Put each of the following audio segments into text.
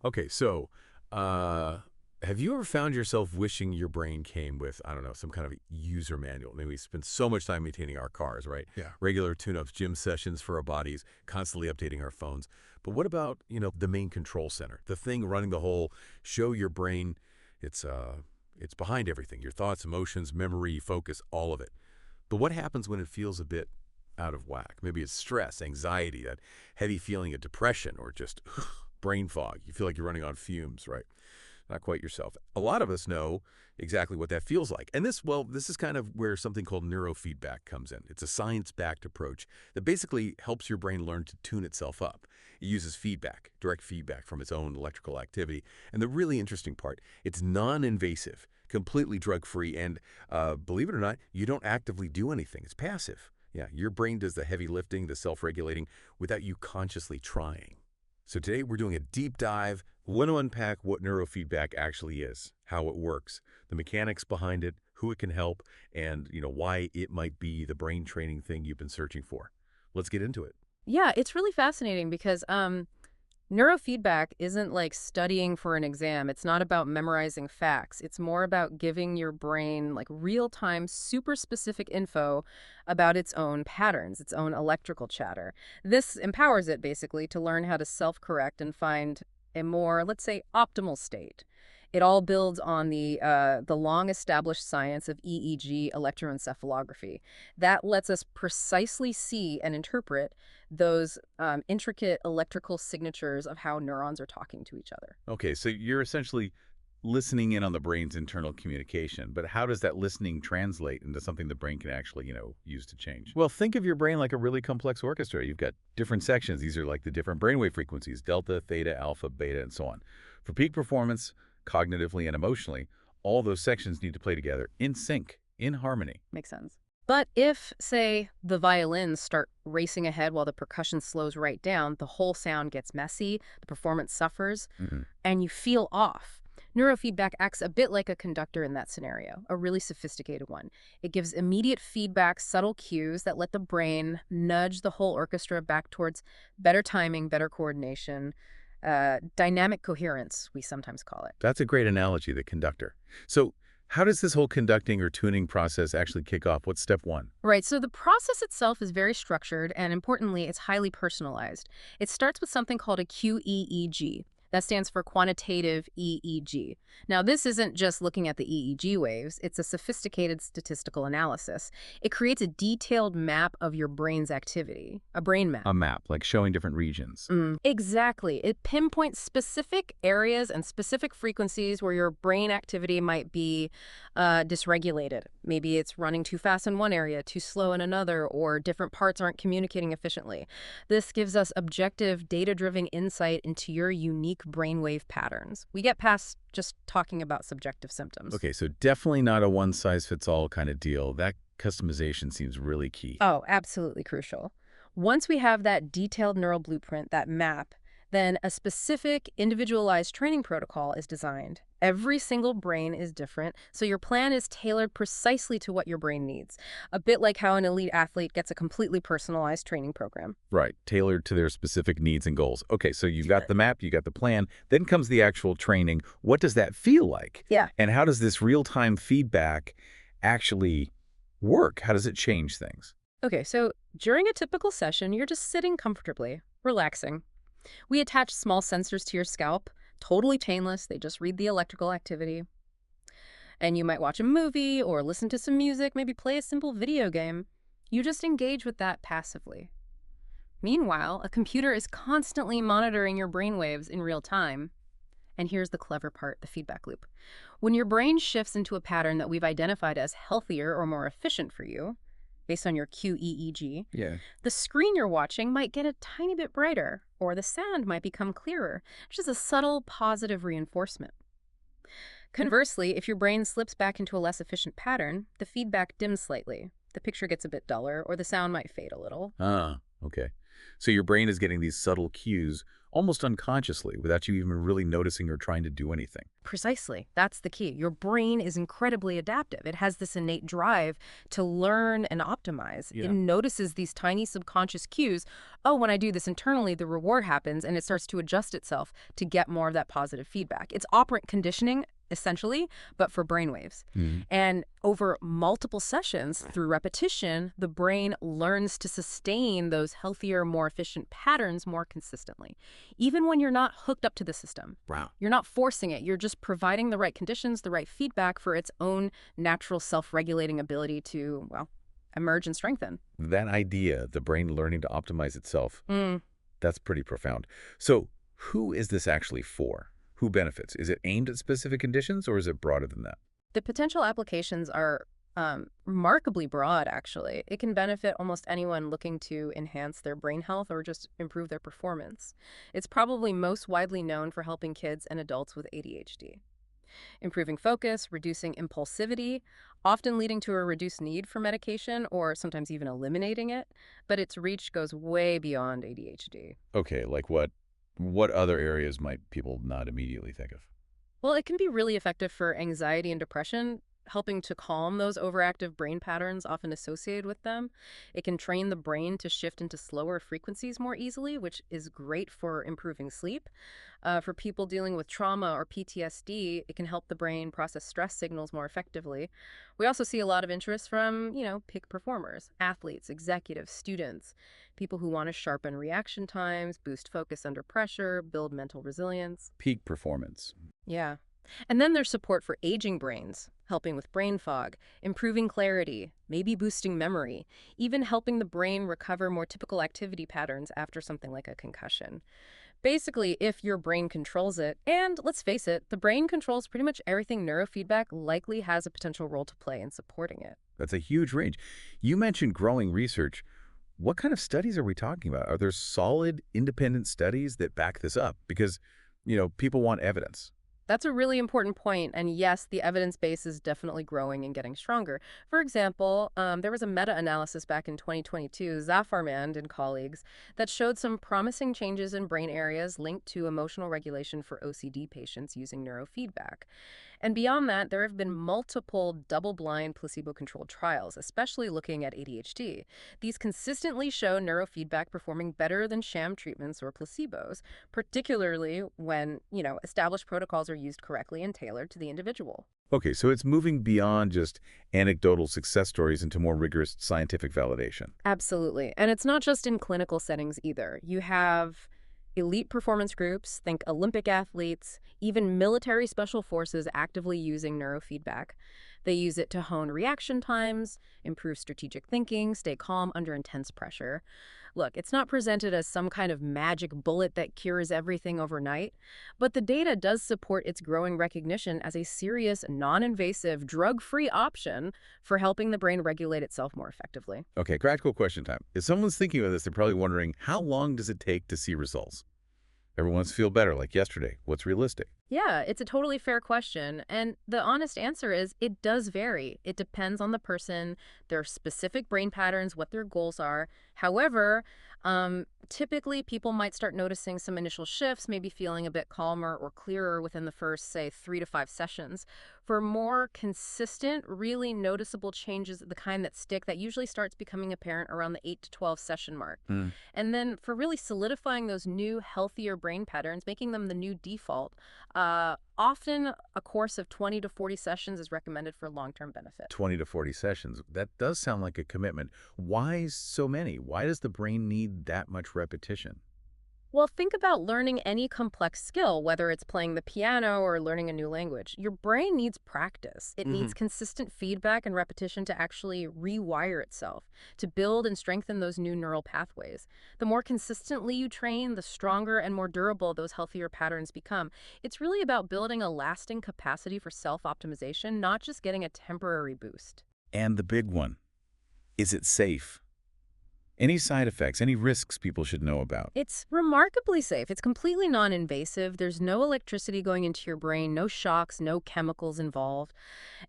Okay, so have you ever found yourself wishing your brain came with, I don't know, some kind of user manual? I mean, we spend so much time maintaining our cars, right? Yeah. Regular tune-ups, gym sessions for our bodies, constantly updating our phones. But what about, the main control center, the thing running the whole show your brain it's behind everything, your thoughts, emotions, memory, focus, all of it. But what happens when it feels a bit out of whack? Maybe it's stress, anxiety, that heavy feeling of depression, or just brain fog. You feel like you're running on fumes, right? Not quite yourself. A lot of us know exactly what that feels like. And this is kind of where something called neurofeedback comes in. It's a science-backed approach that basically helps your brain learn to tune itself up. It uses feedback, direct feedback from its own electrical activity. And the really interesting part, it's non-invasive, completely drug-free, and believe it or not, you don't actively do anything. It's passive. Yeah, your brain does the heavy lifting, the self-regulating, without you consciously trying. So today we're doing a deep dive. We want to unpack what neurofeedback actually is, how it works, the mechanics behind it, who it can help, and why it might be the brain training thing you've been searching for. Let's get into it. Yeah, it's really fascinating because neurofeedback isn't like studying for an exam. It's not about memorizing facts. It's more about giving your brain like real-time, super specific info about its own patterns, its own electrical chatter. This empowers it basically to learn how to self-correct and find a more, let's say, optimal state. It all builds on the long-established science of EEG electroencephalography. That lets us precisely see and interpret those intricate electrical signatures of how neurons are talking to each other. Okay, so you're essentially listening in on the brain's internal communication, but how does that listening translate into something the brain can actually, use to change? Well, think of your brain like a really complex orchestra. You've got different sections. These are like the different brainwave frequencies, delta, theta, alpha, beta, and so on. For peak performance, cognitively and emotionally, all those sections need to play together in sync, in harmony. Makes sense. But if, say, the violins start racing ahead while the percussion slows right down, the whole sound gets messy, the performance suffers, Mhm. and you feel off. Neurofeedback acts a bit like a conductor in that scenario, a really sophisticated one. It gives immediate feedback, subtle cues that let the brain nudge the whole orchestra back towards better timing, better coordination, dynamic coherence, we sometimes call it. That's a great analogy, the conductor. So how does this whole conducting or tuning process actually kick off? What's step one? Right, so the process itself is very structured, and importantly, it's highly personalized. It starts with something called a QEEG. That stands for quantitative EEG. Now, this isn't just looking at the EEG waves, it's a sophisticated statistical analysis. It creates a detailed map of your brain's activity, a brain map. A map, like showing different regions. Exactly. It pinpoints specific areas and specific frequencies where your brain activity might be dysregulated. Maybe it's running too fast in one area, too slow in another, or different parts aren't communicating efficiently. This gives us objective, data-driven insight into your unique brainwave patterns. We get past just talking about subjective symptoms. Okay, so definitely not a one-size-fits-all kind of deal. That customization seems really key. Oh, absolutely crucial. Once we have that detailed neural blueprint, that map, then a specific individualized training protocol is designed. Every single brain is different, so your plan is tailored precisely to what your brain needs. A bit like how an elite athlete gets a completely personalized training program. Right, tailored to their specific needs and goals. Okay, so you've got the map, you got the plan, then comes the actual training. What does that feel like? Yeah. And how does this real-time feedback actually work? How does it change things? Okay, so during a typical session, you're just sitting comfortably, relaxing. We attach small sensors to your scalp, totally painless. They just read the electrical activity. And you might watch a movie or listen to some music, maybe play a simple video game. You just engage with that passively. Meanwhile, a computer is constantly monitoring your brainwaves in real time. And here's the clever part, the feedback loop. When your brain shifts into a pattern that we've identified as healthier or more efficient for you, based on your QEEG, Yeah. the screen you're watching might get a tiny bit brighter, or the sound might become clearer, which is a subtle positive reinforcement. Conversely, if your brain slips back into a less efficient pattern, the feedback dims slightly. The picture gets a bit duller, or the sound might fade a little. Ah, okay. So your brain is getting these subtle cues almost unconsciously without you even really noticing or trying to do anything. Precisely. That's the key. Your brain is incredibly adaptive. It has this innate drive to learn and optimize. It Yeah. notices these tiny subconscious cues. Oh, when I do this internally, the reward happens, and it starts to adjust itself to get more of that positive feedback. It's operant conditioning, essentially, but for brainwaves. Mhm. And over multiple sessions, through repetition, the brain learns to sustain those healthier, more efficient patterns more consistently, even when you're not hooked up to the system. Wow. You're not forcing it. You're just providing the right conditions, the right feedback for its own natural self-regulating ability to, well, emerge and strengthen. That idea, the brain learning to optimize itself, Mm. that's pretty profound. So who is this actually for? Who benefits? Is it aimed at specific conditions or is it broader than that? The potential applications are remarkably broad, actually. It can benefit almost anyone looking to enhance their brain health or just improve their performance. It's probably most widely known for helping kids and adults with ADHD. Improving focus, reducing impulsivity, often leading to a reduced need for medication or sometimes even eliminating it, but its reach goes way beyond ADHD. Okay, like what? What other areas might people not immediately think of? Well, it can be really effective for anxiety and depression, helping to calm those overactive brain patterns often associated with them. It can train the brain to shift into slower frequencies more easily, which is great for improving sleep. For people dealing with trauma or PTSD, it can help the brain process stress signals more effectively. We also see a lot of interest from, peak performers, athletes, executives, students, people who want to sharpen reaction times, boost focus under pressure, build mental resilience. Peak performance. Yeah. And then there's support for aging brains, helping with brain fog, improving clarity, maybe boosting memory, even helping the brain recover more typical activity patterns after something like a concussion. Basically, if your brain controls it, and let's face it, the brain controls pretty much everything, neurofeedback likely has a potential role to play in supporting it. That's a huge range. You mentioned growing research. What kind of studies are we talking about? Are there solid, independent studies that back this up? Because, people want evidence. That's a really important point, and yes, the evidence base is definitely growing and getting stronger. For example, there was a meta-analysis back in 2022, Zafarmand and colleagues, that showed some promising changes in brain areas linked to emotional regulation for OCD patients using neurofeedback. And beyond that, there have been multiple double-blind placebo-controlled trials, especially looking at ADHD. These consistently show neurofeedback performing better than sham treatments or placebos, particularly when, established protocols are used correctly and tailored to the individual. Okay, so it's moving beyond just anecdotal success stories into more rigorous scientific validation. Absolutely. And it's not just in clinical settings either. You have elite performance groups, think Olympic athletes, even military special forces actively using neurofeedback. They use it to hone reaction times, improve strategic thinking, stay calm under intense pressure. Look, it's not presented as some kind of magic bullet that cures everything overnight, but the data does support its growing recognition as a serious, non-invasive, drug-free option for helping the brain regulate itself more effectively. Okay, practical question time. If someone's thinking about this, they're probably wondering, how long does it take to see results? Everyone wants to feel better, like yesterday. What's realistic? Yeah, it's a totally fair question. And the honest answer is it does vary. It depends on the person, their specific brain patterns, what their goals are. However, typically people might start noticing some initial shifts, maybe feeling a bit calmer or clearer within the first, say, 3 to 5 sessions. For more consistent, really noticeable changes, the kind that stick, that usually starts becoming apparent around the 8 to 12 session mark. And then for really solidifying those new, healthier brain patterns, making them the new default, often a course of 20 to 40 sessions is recommended for long-term benefit. 20 to 40 sessions. That does sound like a commitment. Why so many? Why does the brain need that much repetition? Well, think about learning any complex skill, whether it's playing the piano or learning a new language. Your brain needs practice. It needs consistent feedback and repetition to actually rewire itself, to build and strengthen those new neural pathways. The more consistently you train, the stronger and more durable those healthier patterns become. It's really about building a lasting capacity for self-optimization, not just getting a temporary boost. And the big one, is it safe? Any side effects, any risks people should know about? It's remarkably safe. It's completely non-invasive. There's no electricity going into your brain, no shocks, no chemicals involved.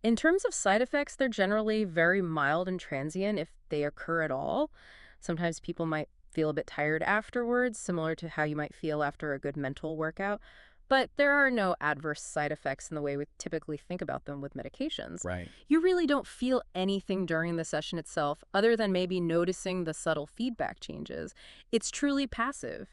In terms of side effects, they're generally very mild and transient if they occur at all. Sometimes people might feel a bit tired afterwards, similar to how you might feel after a good mental workout. But there are no adverse side effects in the way we typically think about them with medications. Right. You really don't feel anything during the session itself, other than maybe noticing the subtle feedback changes. It's truly passive.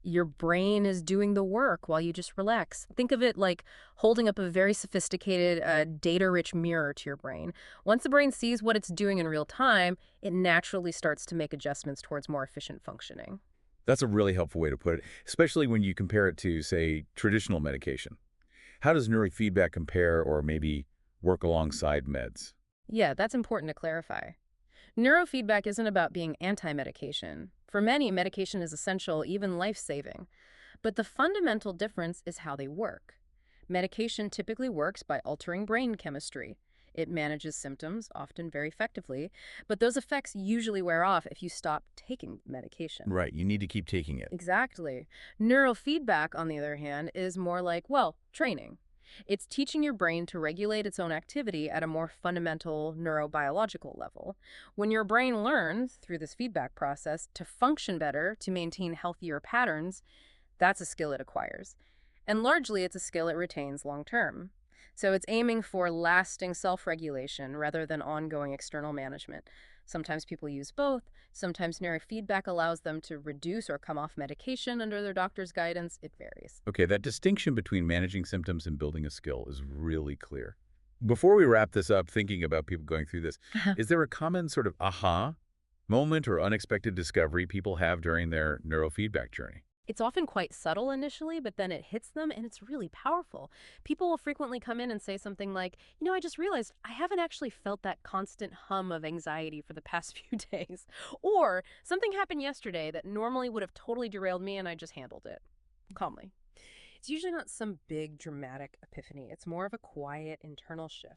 Your brain is doing the work while you just relax. Think of it like holding up a very sophisticated, data-rich mirror to your brain. Once the brain sees what it's doing in real time, it naturally starts to make adjustments towards more efficient functioning. That's a really helpful way to put it, especially when you compare it to, say, traditional medication. How does neurofeedback compare or maybe work alongside meds? Yeah, that's important to clarify. Neurofeedback isn't about being anti-medication. For many, medication is essential, even life-saving. But the fundamental difference is how they work. Medication typically works by altering brain chemistry. It manages symptoms, often very effectively, but those effects usually wear off if you stop taking medication. Right, you need to keep taking it. Exactly. Neurofeedback, on the other hand, is more like, well, training. It's teaching your brain to regulate its own activity at a more fundamental neurobiological level. When your brain learns, through this feedback process, to function better, to maintain healthier patterns, that's a skill it acquires. And largely, it's a skill it retains long term. So it's aiming for lasting self-regulation rather than ongoing external management. Sometimes people use both. Sometimes neurofeedback allows them to reduce or come off medication under their doctor's guidance. It varies. Okay, that distinction between managing symptoms and building a skill is really clear. Before we wrap this up, thinking about people going through this, is there a common sort of aha moment or unexpected discovery people have during their neurofeedback journey? It's often quite subtle initially, but then it hits them and it's really powerful. People will frequently come in and say something like, I just realized I haven't actually felt that constant hum of anxiety for the past few days. Or something happened yesterday that normally would have totally derailed me and I just handled it calmly. It's usually not some big dramatic epiphany. It's more of a quiet internal shift.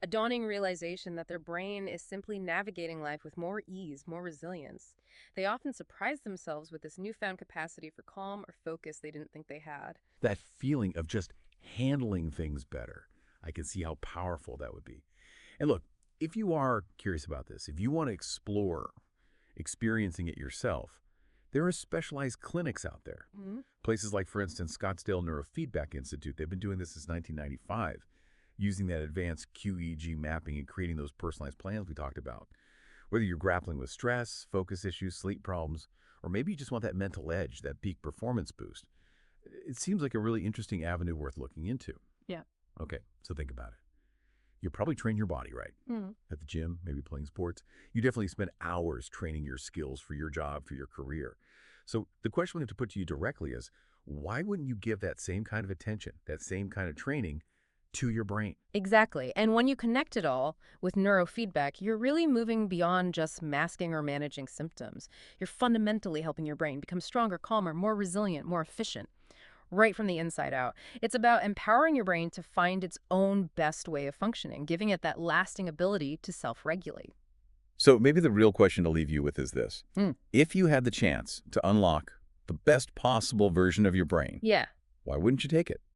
A dawning realization that their brain is simply navigating life with more ease, more resilience. They often surprise themselves with this newfound capacity for calm or focus they didn't think they had. That feeling of just handling things better. I can see how powerful that would be. And look, if you are curious about this, if you want to explore experiencing it yourself, there are specialized clinics out there. Places like, for instance, Scottsdale Neurofeedback Institute. They've been doing this since 1995, using that advanced QEEG mapping and creating those personalized plans we talked about. Whether you're grappling with stress, focus issues, sleep problems, or maybe you just want that mental edge, that peak performance boost, it seems like a really interesting avenue worth looking into. Yeah. Okay, so think about it. You probably train your body, right? At the gym, maybe playing sports. You definitely spend hours training your skills for your job, for your career. So the question we have to put to you directly is, why wouldn't you give that same kind of attention, that same kind of training to your brain? Exactly. And when you connect it all with neurofeedback, you're really moving beyond just masking or managing symptoms. You're fundamentally helping your brain become stronger, calmer, more resilient, more efficient, right from the inside out. It's about empowering your brain to find its own best way of functioning, giving it that lasting ability to self-regulate. So maybe the real question to leave you with is this. If you had the chance to unlock the best possible version of your brain, Yeah. why wouldn't you take it?